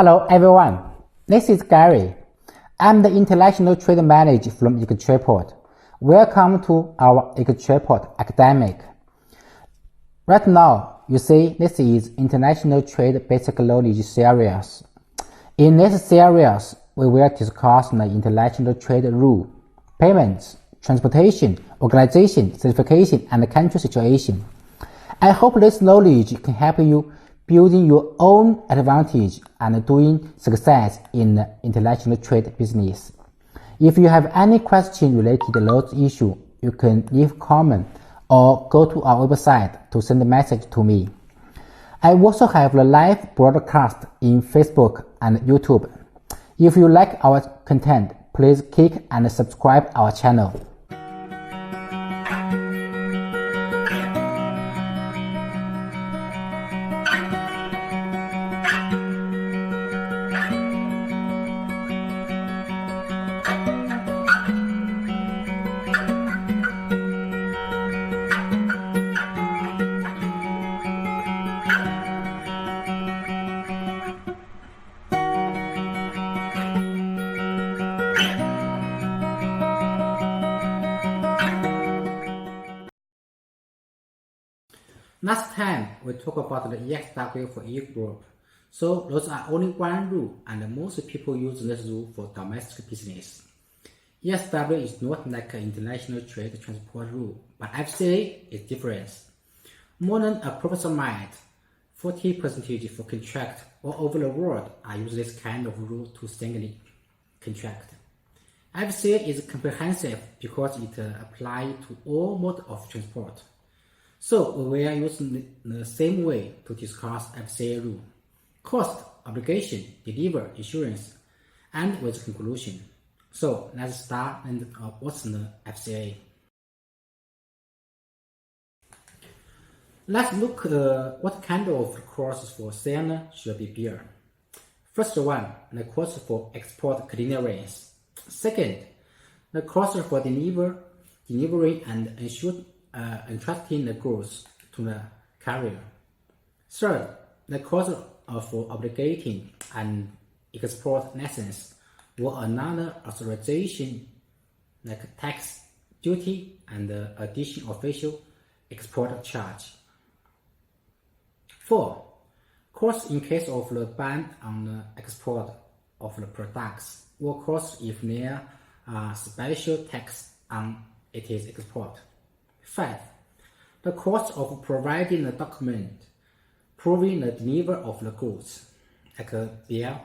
Hello everyone, this is Gary. I'm the International Trade Manager from Incoterms. Welcome to our Incoterms Academic. Right now, you see this is International Trade Basic Knowledge series. In this series, we will discuss the international trade rule, payments, transportation, organization, certification, and country situation. I hope this knowledge can help you building your own advantage and doing success in the international trade business. If you have any question related to those issues, you can leave a comment or go to our website to send a message to me. I also have a live broadcast in Facebook and YouTube. If you like our content, please click and subscribe our channel. Last time, we talked about the EXW for E group. So those are only one rule, and most people use this rule for domestic business. EXW is not like an international trade transport rule, but FCA is different. More than approximate 40% for contract all over the world are use this kind of rule to single contract. FCA is comprehensive because it applies to all modes of transport. So we are using the same way to discuss FCA rule: cost, obligation, deliver, insurance, and with conclusion. So let's start and what's the FCA. Let's look what kind of costs for seller should be bear. First one, the cost for export clearance. Second, the cost for delivery and entrusting the goods to the carrier. Third, the cost for obligating an export license or another authorization like tax, duty, and additional official export charge. 4. Cost in case of the ban on the export of the products, or cost if there are special tax on its export. 5. The cost of providing the document proving the delivery of the goods, like a bill.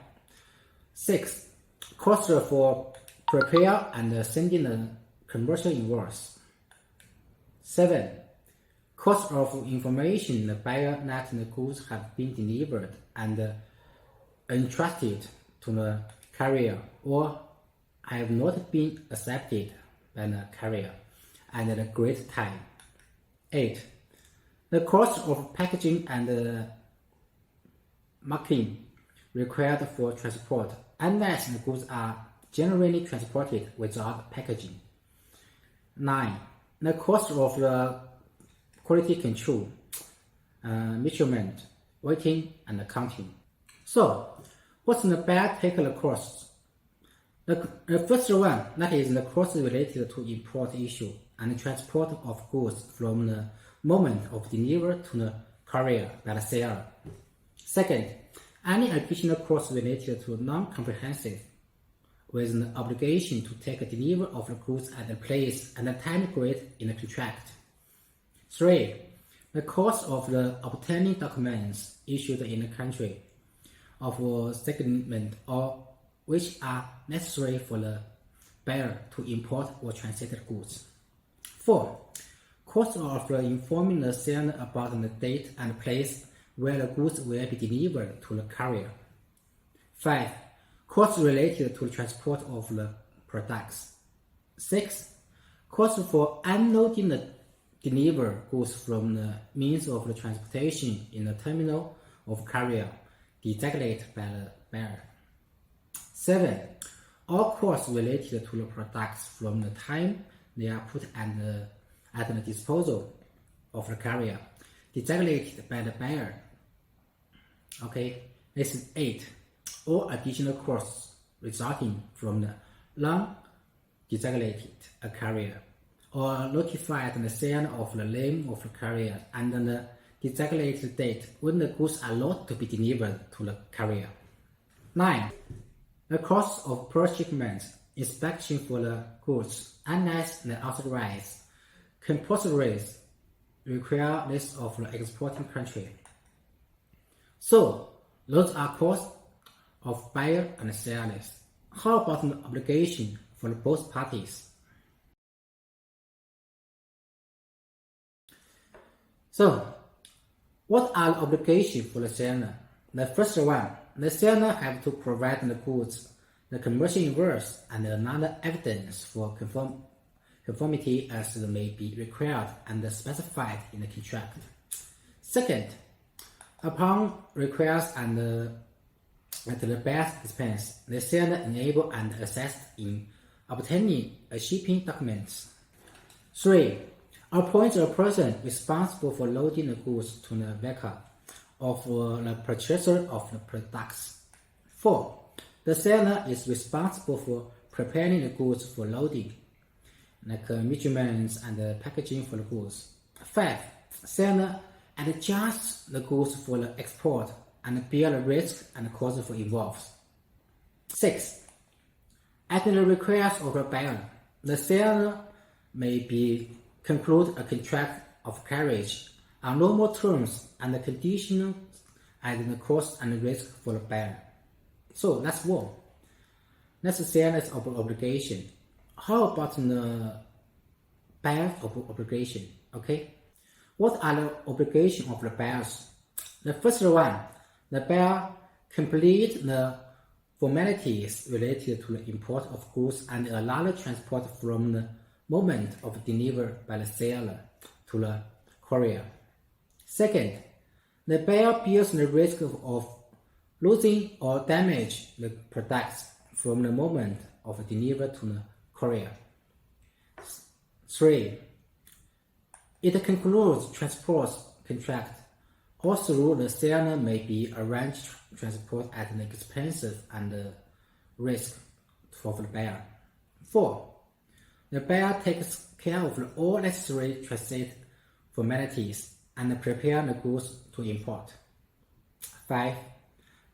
6. Cost for prepare and sending the commercial invoice. 7. Cost of information the buyer that the goods have been delivered and entrusted to the carrier or have not been accepted by the carrier and the great time. 8. The cost of packaging and marking required for transport, unless the goods are generally transported without packaging. 9. The cost of the quality control, measurement, weighting, and counting. So, what's the particular costs? The first one, that is the cost related to import issue and transport of goods from the moment of delivery to the carrier by the seller. Second, any additional costs related to non-comprehensive with the obligation to take a delivery of the goods at the place and the time agreed in the contract. 3. The cost of the obtaining documents issued in the country of segment or which are necessary for the buyer to import or transit the goods. 4. Cost of informing the seller about the date and place where the goods will be delivered to the carrier. 5. Costs related to the transport of the products. 6. Cost for unloading the delivered goods from the means of the transportation in the terminal of carrier designated by the buyer. 7. All costs related to the products from the time they are put at the disposal of the carrier, designated by the buyer. Okay, this is 8. or additional costs resulting from the non-designated carrier, or notified the seller of the name of the carrier and the designated date when the goods are not to be delivered to the carrier. 9. The cost of per-shipment inspection for the goods, unless the authorized compulsories require list of the exporting country. So, those are costs of buyer and sellers. How about the obligation for both parties? So, what are the obligations for the seller? The first one, the seller have to provide the goods, the commercial invoice, and another evidence for conformity as may be required and specified in the contract. Second, upon request and at the buyer's expense, the seller enable and assist in obtaining shipping documents. 3. Appoint a person responsible for loading the goods to the vehicle of the purchaser of the products. 4. The seller is responsible for preparing the goods for loading, like measurements and packaging for the goods. 5. Seller adjusts the goods for the export and bear the risk and cost for involved. 6. At the request of the buyer, the seller may conclude a contract of carriage on normal terms and conditions at the cost and risk for the buyer. So that's one. That's the seller's obligation. How about the buyer's obligation? Okay. What are the obligations of the buyers? The first one, the buyer complete the formalities related to the import of goods and allow the transport from the moment of delivery by the seller to the courier. Second, the buyer bears the risk of losing or damage the products from the moment of delivery to the courier. 3. It concludes transport contract. Also, the seller may be arranged transport at an expense and risk for the buyer. 4. The buyer takes care of all necessary transit formalities and prepare the goods to import. 5.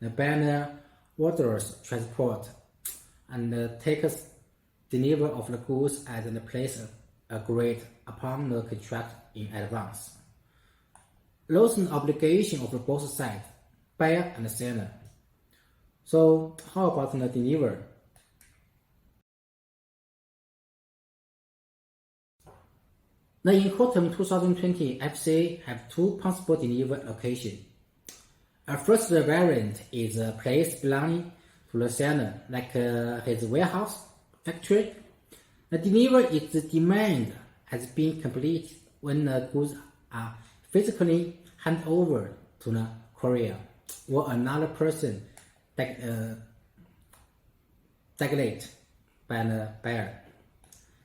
The buyer orders transport and takes delivery of the goods at the place agreed upon the contract in advance. Those are the obligation of both sides, buyer and seller. So how about the delivery? The Incoterms 2020 FCA have two possible delivery locations. A first variant is a place belonging to the seller, like his warehouse, factory. The delivery is the demand has been completed when the goods are physically handed over to the courier or another person designated by the buyer.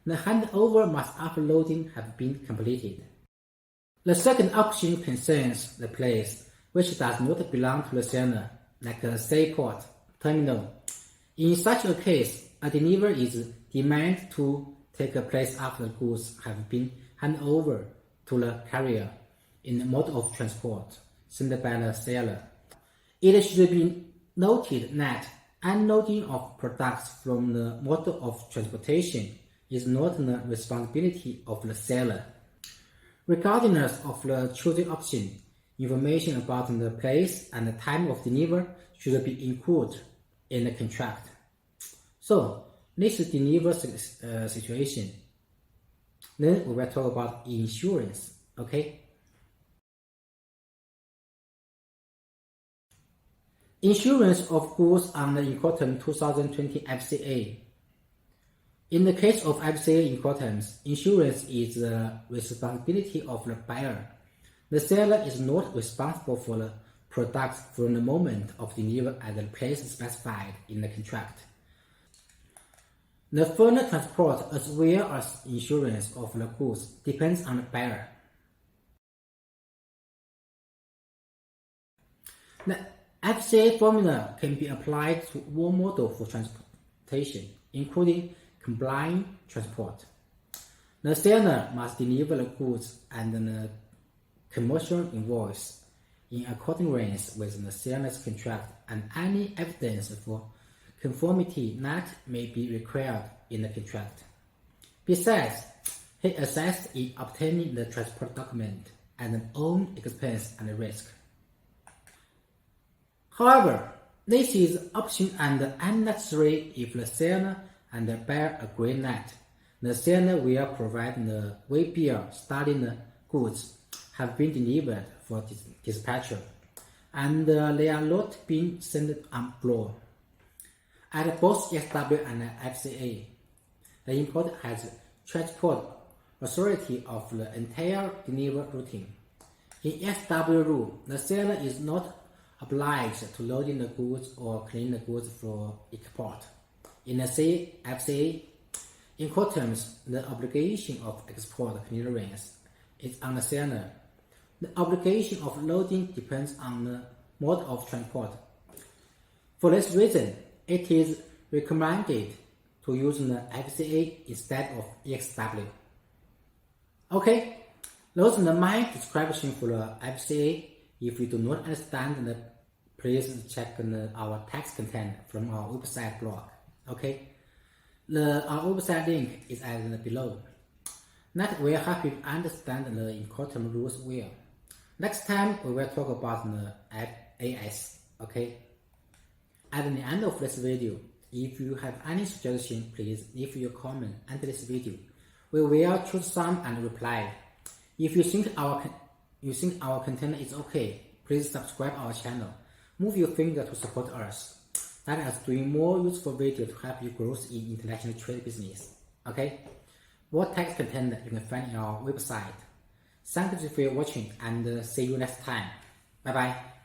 The handover must after loading have been completed. The second option concerns the place which does not belong to the seller, like a seaport, terminal. In such a case, a delivery is demanded to take place after the goods have been handed over to the carrier in the mode of transport sent by the seller. It should be noted that unloading of products from the mode of transportation is not the responsibility of the seller. Regardless of the chosen option, information about the place and the time of delivery should be included in the contract. So, this is delivery situation. Then we will talk about insurance. Okay. Insurance of goods under Incoterms 2020 FCA. In the case of FCA Incoterms, insurance is the responsibility of the buyer. The seller is not responsible for the products from the moment of delivery at the place specified in the contract. The further transport as well as insurance of the goods depends on the buyer. The FCA formula can be applied to all models for transportation, including combined transport. The seller must deliver the goods and the commercial invoice in accordance with the seller's contract and any evidence for conformity that may be required in the contract. Besides, he assists in obtaining the transport document at his own expense and risk. However, this is optional and unnecessary if the seller and the buyer agree that the seller will provide the way bill stating the goods have been delivered for dispatcher and they are not being sent on floor. At both SW and FCA, the importer has transport authority of the entire delivery routine. In SW rule, the seller is not obliged to load in the goods or clean the goods for export. In the FCA, Incoterms, the obligation of export clearance is on the seller. The obligation of loading depends on the mode of transport. For this reason, it is recommended to use the FCA instead of EXW. Okay, those are my description for the FCA. If you do not understand, please check our text content from our website blog. Okay, our website link is below. That will help you understand the Incoterms rules well. Next time we will talk about the AS. Okay. At the end of this video, if you have any suggestion, please leave your comment under this video. We will choose some and reply. If you think our content is okay, please subscribe our channel. Move your finger to support us. That is doing more useful videos to help you grow in international trade business. Okay? More text content you can find on our website. Thank you for watching and see you next time. Bye bye.